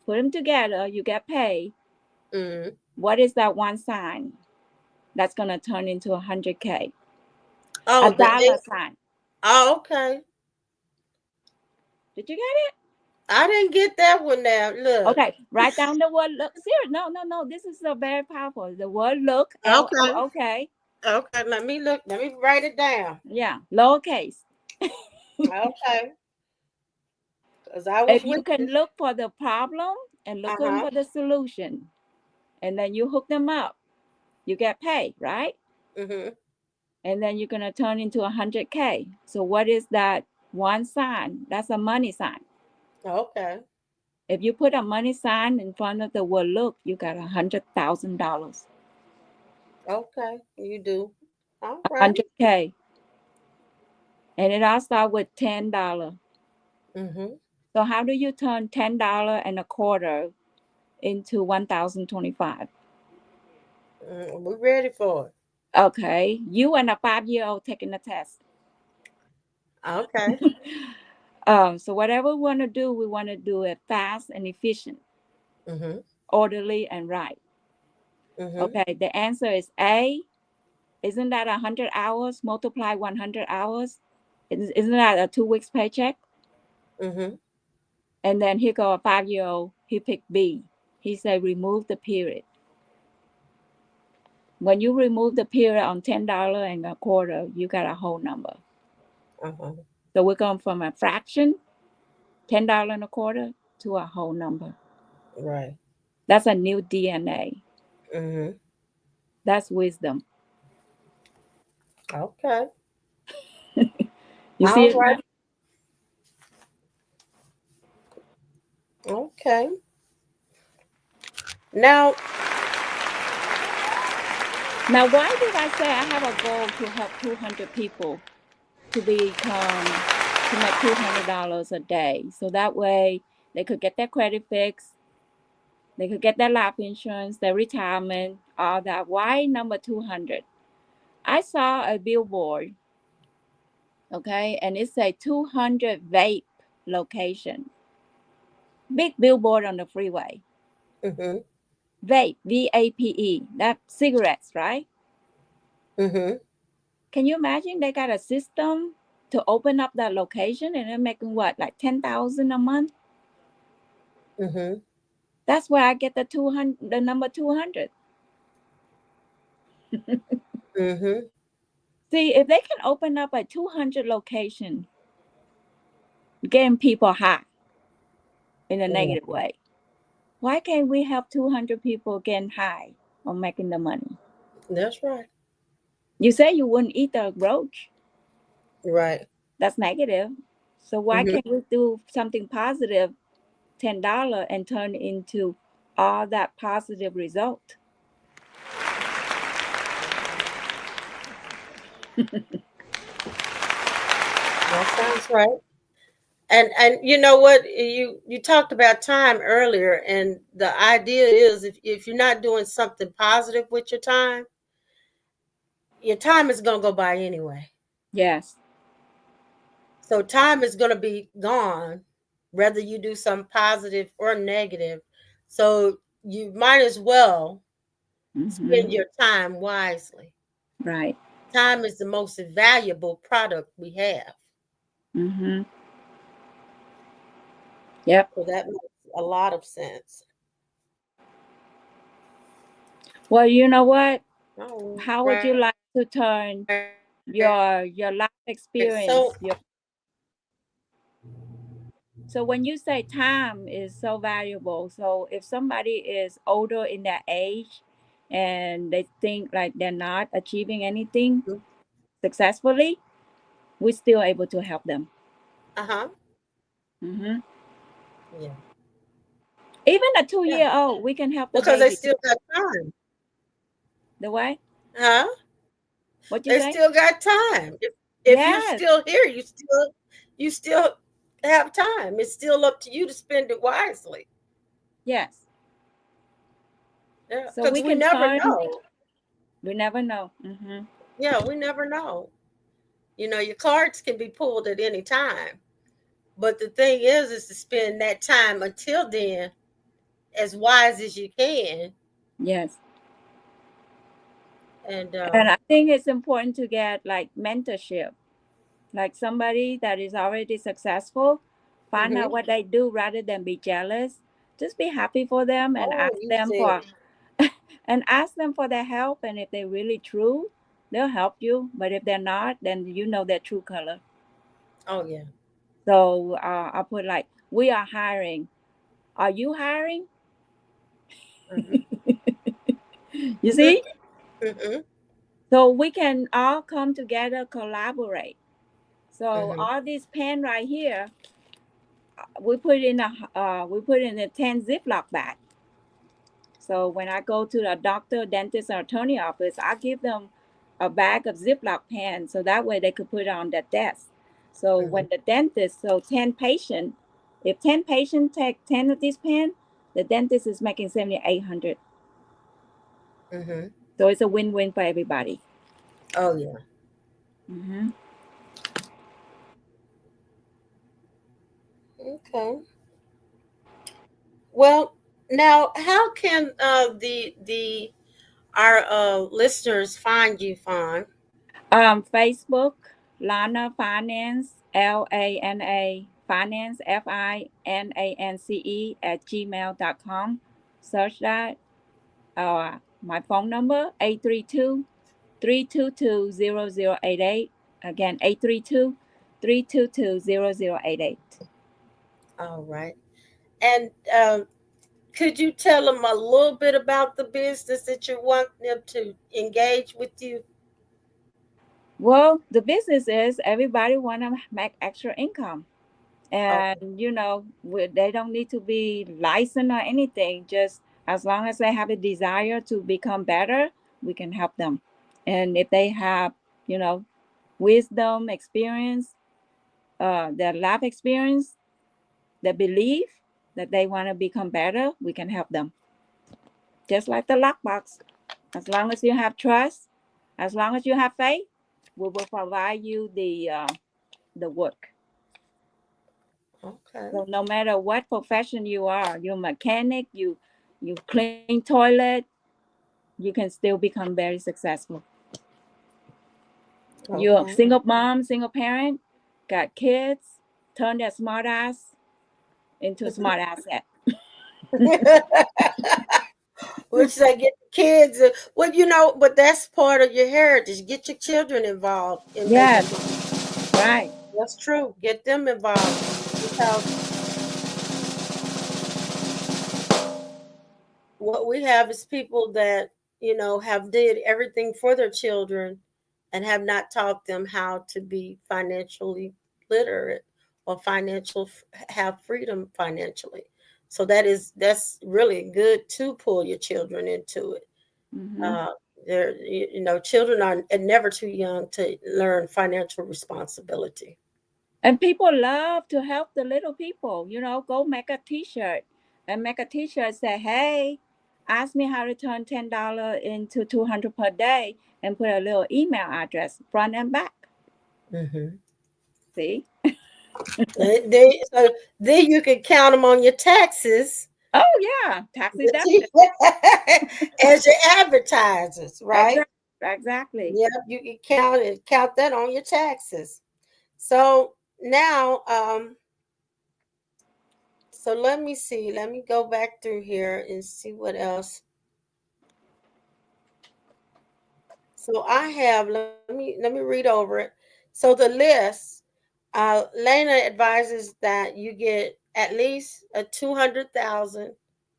put them together, you get paid. Mm-hmm. What is that one sign that's going to turn into 100K? A Oh, the dollar A. sign. Oh, okay. Did you get it? I didn't get that one now. Look. Okay, write down the word look. Serious? No, no, no. This is so very powerful. The word look, Okay. LOOK. Okay. Let me look. Let me write it down. Yeah, lowercase. Okay. Because I was If with you can you. look for the problem and looking Uh-huh. for the solution, and then you hook them up, you get paid, right? Mm-hmm. And then you're gonna turn into 100K. So what is that one sign? That's a money sign. Okay. If you put a money sign in front of the word look, you got $100,000. Okay. You do. All right. 100K. And it all starts with $10. Mm-hmm. So how do you turn $10 and a quarter into 1,025? We're ready for it. Okay, you and a 5-year-old taking the test. Okay. So whatever we want to do it fast and efficient, Mm-hmm. orderly and right. Mm-hmm. Okay, the answer is A. Isn't that 100 hours? Multiply 100 hours. Isn't that a 2 weeks paycheck? Mm-hmm. And then here go a 5-year-old. He picked B. He said remove the period. When you remove the period on $10 and a quarter, you got a whole number. Uh-huh. So we're going from a fraction, $10 and a quarter, to a whole number. Right. That's a new DNA. Mm-hmm. That's wisdom. Okay. You see All it now? right. Okay. Now, Now, why did I say I have a goal to help 200 people to to make $200 a day? So that way they could get their credit fixed, They could get their life insurance, their retirement, all that. Why number 200? I saw a billboard, okay, and it said 200 vape location. Big billboard on the freeway. Mm-hmm. Vape, VAPE. That's cigarettes, right? Mm-hmm. Can you imagine they got a system to open up that location and they're making what, like 10,000 a month? Mm-hmm. That's where I get the 200, the number 200. Mm-hmm. See, if they can open up a 200 location, getting people high in a Yeah, negative way, why can't we help 200 people getting high on making the money? that's right. You say you wouldn't eat the roach. Right. That's negative. So why Mm-hmm. can't we do something positive, $10, and turn into all that positive result? That sounds right. And you know what, you talked about time earlier, and the idea is if you're not doing something positive with your time is going to go by anyway. Yes. So time is going to be gone whether you do something positive or negative. So you might as well Mm-hmm. spend your time wisely. Right. Time is the most valuable product we have. Mm-hmm. Yep. So that makes a lot of sense. Well, you know what? All How would right. you like to turn your life So experience? So when you say time is so valuable, so if somebody is older in their age and they think like they're not achieving anything successfully, we're still able to help them. uh-huh. Hmm. Yeah. Even a two Yeah. year old, we can help the Because they baby too. still got time. The way? Huh? What you They say? still got time. If you're Yes, still here, you still have time. It's still up to you to spend it wisely. yes. Yeah. So Because we we can never turn. know. We never know. Hmm. Yeah, we never know. Your cards can be pulled at any time. But the thing is to spend that time until then as wise as you can. Yes. And And I think it's important to get like mentorship, like somebody that is already successful, find out hmm what they do rather than be jealous. Just be happy for them and oh, ask you them said for it. and ask them for their help. And if they're really true, they'll help you. But if they're not, then you know their true color. Oh, yeah. So I put like, we are hiring. Are you hiring? hmm You see? hmm So we can all come together, collaborate. So hmm all this pen right here, we put in a 10 Ziploc bag. So when I go to the doctor, dentist, or attorney office, I give them a bag of Ziploc pens so that way they could put it on their desk. So hmm when the dentist, so 10 patients, if 10 patients take 10 of these pens, the dentist is making 7,800. hmm So it's a win-win for everybody. Oh, yeah. Hmm. Okay. Well, now how can the our listeners find you, Fawn? Facebook, Lana Finance, LANA Finance, FINANCE at gmail.com. Search that. My phone number, 832-322-0088. Again, 832-322-0088. All right. And could you tell them a little bit about the business that you want them to engage with you? Well, the business is everybody want to make extra income. Okay. And they don't need to be licensed or anything. Just as long as they have a desire to become better, we can help them. And if they have you know wisdom, experience, their life experience, the belief that they want to become better, we can help them. just like the lockbox. As long as you have trust, as long as you have faith, we will provide you the work. Okay. So no matter what profession you are, you're a mechanic, you clean toilet, you can still become very successful. You're a Okay. single mom, single parent, got kids, turn that smart ass into a smart asset. Which they get the kids. Well, but that's part of your heritage. Get your children involved in making money. Yes, right. That's true. Get them involved because what we have is people that have did everything for their children and have not taught them how to be financially literate or have freedom financially. So that's really good to pull your children into it. Hmm. uh, Children are never too young to learn financial responsibility. And people love to help the little people. Go make a T-shirt and make a T-shirt say, "Hey, ask me how to turn $10 into 200 per day," and put a little email address front and back. Hmm. See? So then you can count them on your taxes Oh yeah, tax deduction. as your advertisers, right? Exactly. Exactly. Yep, you can count that on your taxes. So now, so let me see. Let me go back through here and see what else. So I have. Let me read over it. So the list. Lena advises that you get at least a 200,000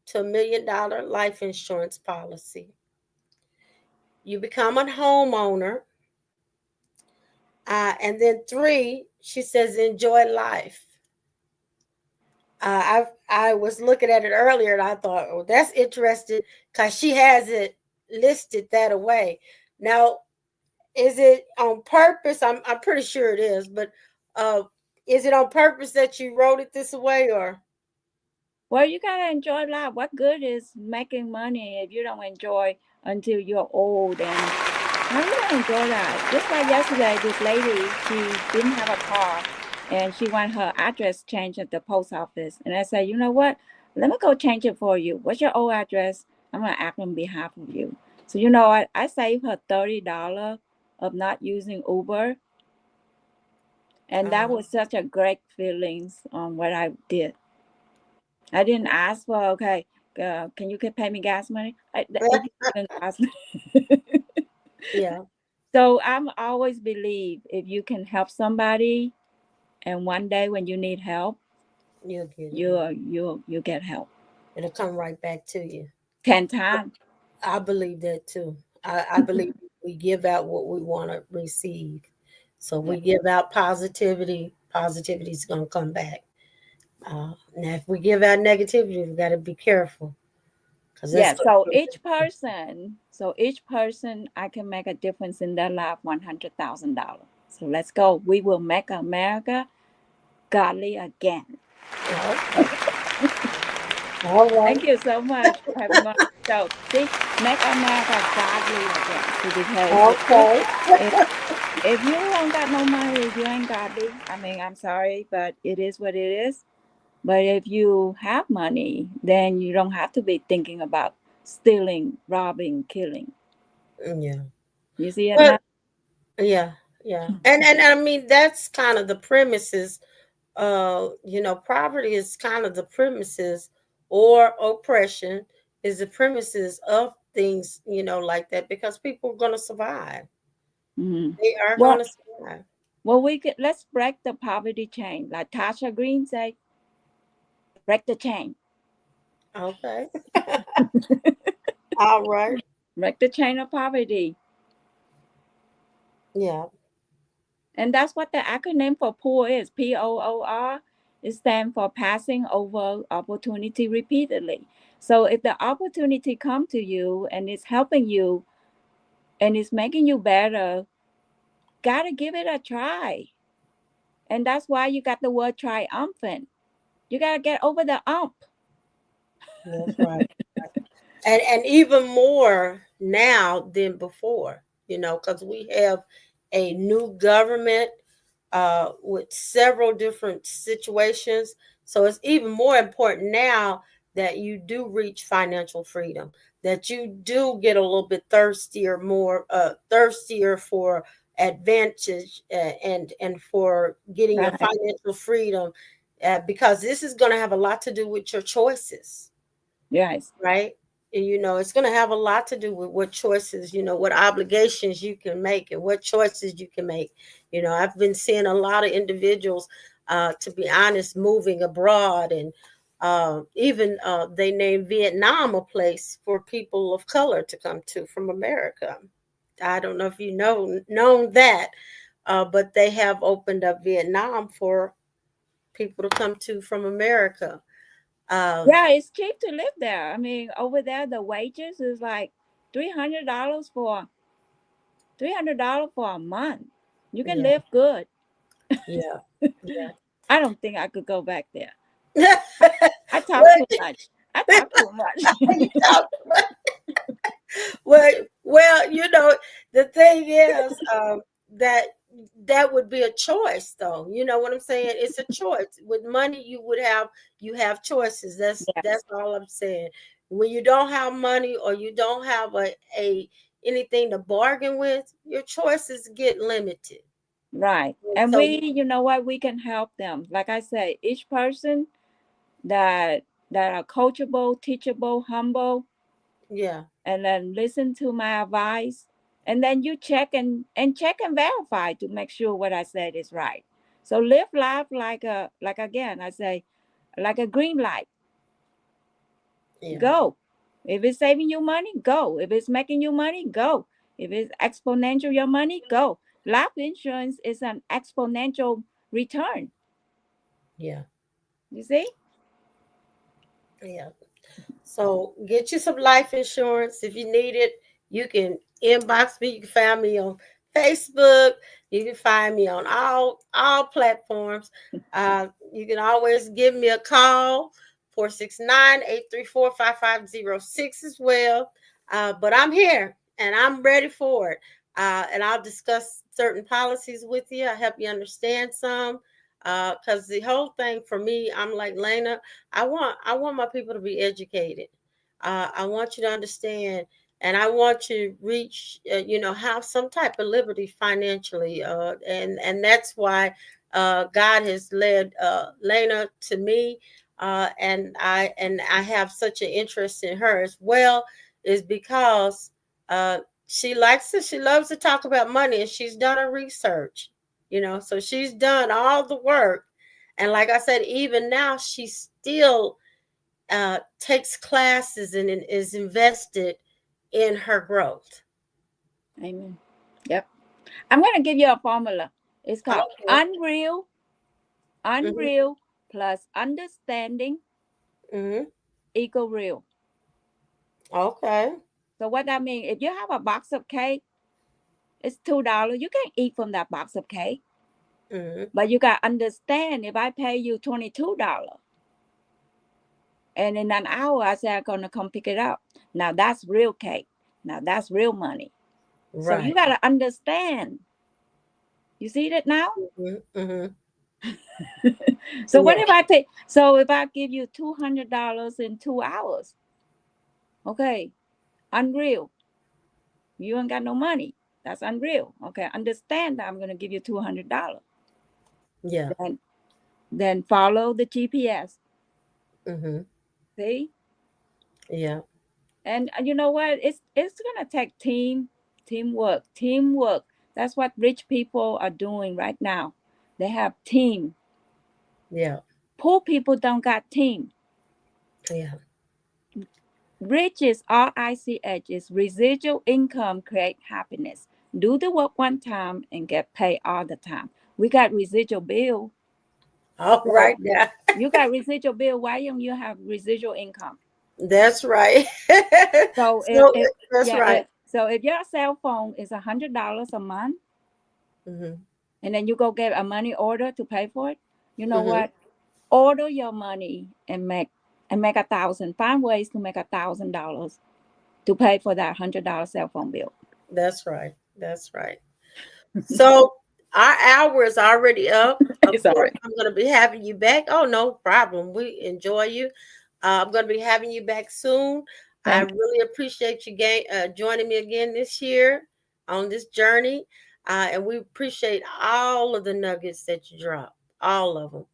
to $1 million life insurance policy. You become a homeowner. And then three, she says, enjoy life. I was looking at it earlier and I thought, oh, that's interesting because she has it listed that away. Now, is it on purpose? I'm pretty sure it is, but uh, is it on purpose that you wrote it this way, or? Well, you gotta enjoy life. What good is making money if you don't enjoy until you're old? And how you gonna enjoy that? Just like yesterday, this lady, she didn't have a car, and she wanted her address changed at the post office. And I said, you know what? Let me go change it for you. What's your old address? I'm gonna act on behalf of you. So you know what? I saved her $30 of not using Uber, and that Uh, was such a great feelings on what I did. I didn't ask for, okay, can you pay me gas money? It didn't cost me. yeah, So I'm always believe if you can help somebody, and one day when you need help, you'll get it. you get help It'll come right back to you. 10 times. I believe that too. I believe we give out what we want to receive. So if Yeah. we give out positivity, positivity is going to come back. Now, if we give out negativity, we got to be careful because that's Yeah. going So each person, I can make a difference in their life. $100,000. So let's go. We will make America godly again. to. All right. Thank you so much for having me on the show. See, make America godly again. See, because Okay. if if you don't got no money, you ain't godly. I mean, I'm sorry, but it is what it is. But if you have money, then you don't have to be thinking about stealing, robbing, killing. Yeah. You see it Well, now? yeah, yeah. And I mean that's kind of the premises. Poverty is kind of the premises, or oppression is the premises of things, like that, because people are going to survive. Hmm. They are going Well, to survive. let's break the poverty chain. Like Tasha Green say, break the chain. Okay. All right. Break the chain of poverty. Yeah. And that's what the acronym for POOR is. POOR. It stands for passing over opportunity repeatedly. So if the opportunity come to you and it's helping you and it's making you better, gotta give it a try. And that's why you got the word triumphant. You gotta get over the ump. That's right. and even more now than before, because we have a new government with several different situations. So it's even more important now that you do reach financial freedom, that you do get a little bit thirstier, more thirstier for advantage, and for getting your Right. financial freedom, because this is going to have a lot to do with your choices, Yes. right? And, it's going to have a lot to do with what choices, what obligations you can make and what choices you can make. I've been seeing a lot of individuals, to be honest, moving abroad, and even they named Vietnam a place for people of color to come to from America. I don't know if you known that, but they have opened up Vietnam for people to come to from America. Um, Yeah, it's cheap to live there. I mean, over there the wages is like $300 for a month. You can yeah, live good. yeah, yeah. I don't think I could go back there. I, Well, I talk too much. I talk too much. you talk well, well, the thing is, that that would be a choice, though. You know what I'm saying? It's a choice. With money, you have choices. That's Yes, all I'm saying. When you don't have money, or you don't have a anything to bargain with, your choices get limited. right. And And so, you know what? We can help them. Like I say, each person that are coachable, teachable, humble, yeah, and then listen to my advice, and then you check and verify to make sure what I said is right. So live life like again I say, like a green light. yeah, Go. If it's saving you money, go. If it's making you money, go. If it's exponential your money, go. Life insurance is an exponential return. yeah, You see? yeah. So get you some life insurance if you need it. You can inbox me. You can find me on Facebook. You can find me on all platforms. You can always give me a call, 469-834-5506 as well. But I'm here and I'm ready for it. And I'll discuss certain policies with you. I help you understand some. Because the whole thing for me, I'm like, Lena, I want my people to be educated. I want you to understand, and I want you to reach, have some type of liberty financially, and that's why God has led Lena to me, and I have such an interest in her as well, is because she loves to talk about money, and she's done her research, so she's done all the work, and like I said, even now she still takes classes and is invested in her growth. Amen. Yep. I'm gonna give you a formula. It's called Okay. Hmm. unreal plus understanding Hmm. equal real. Okay. So what that means, if you have a box of cake, it's $2. You can eat from that box of cake. Hmm. But you got to understand, if I pay you $22 and in an hour I say I'm going to come pick it up. Now that's real cake. Now that's real money. So you Right. got to understand. You see that now? Hmm. Hmm. So what Yeah. if I take, so if I give you $200 in 2 hours, okay, unreal. You ain't got no money. That's unreal. Okay, understand that I'm going to give you $200. Yeah. Then, then follow the GPS. Hmm. See? Yeah. And you know what? It's gonna take teamwork. That's what rich people are doing right now. They have team. Yeah. Poor people don't got team. Yeah. Rich is RICH is residual income create happiness. Do the work one time and get paid all the time. We got residual bill. All right So now. you got residual bill. Why don't you have residual income? That's right. So So that's right. if your cell phone is $100 a month, Hmm. and then you go get a money order to pay for it, you know Hmm. what? Order your money and make 1,000. Find ways to make $1,000 to pay for that $100 cell phone bill. That's right. That's right. So our hour is already up. Of It's all course, right. I'm going to be having you back. Oh, no problem. We enjoy you. I'm going to be having you back soon. I Thank you. really appreciate you joining me again this year on this journey. And we appreciate all of the nuggets that you drop, all of them.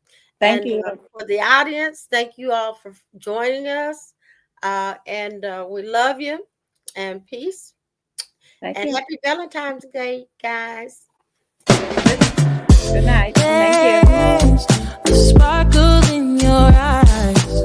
Thank And you. for the audience, thank you all for joining us. And we love you and peace. Thank And you. happy Valentine's Day, guys. Good night. Thank you. There's a sparkle in your eyes.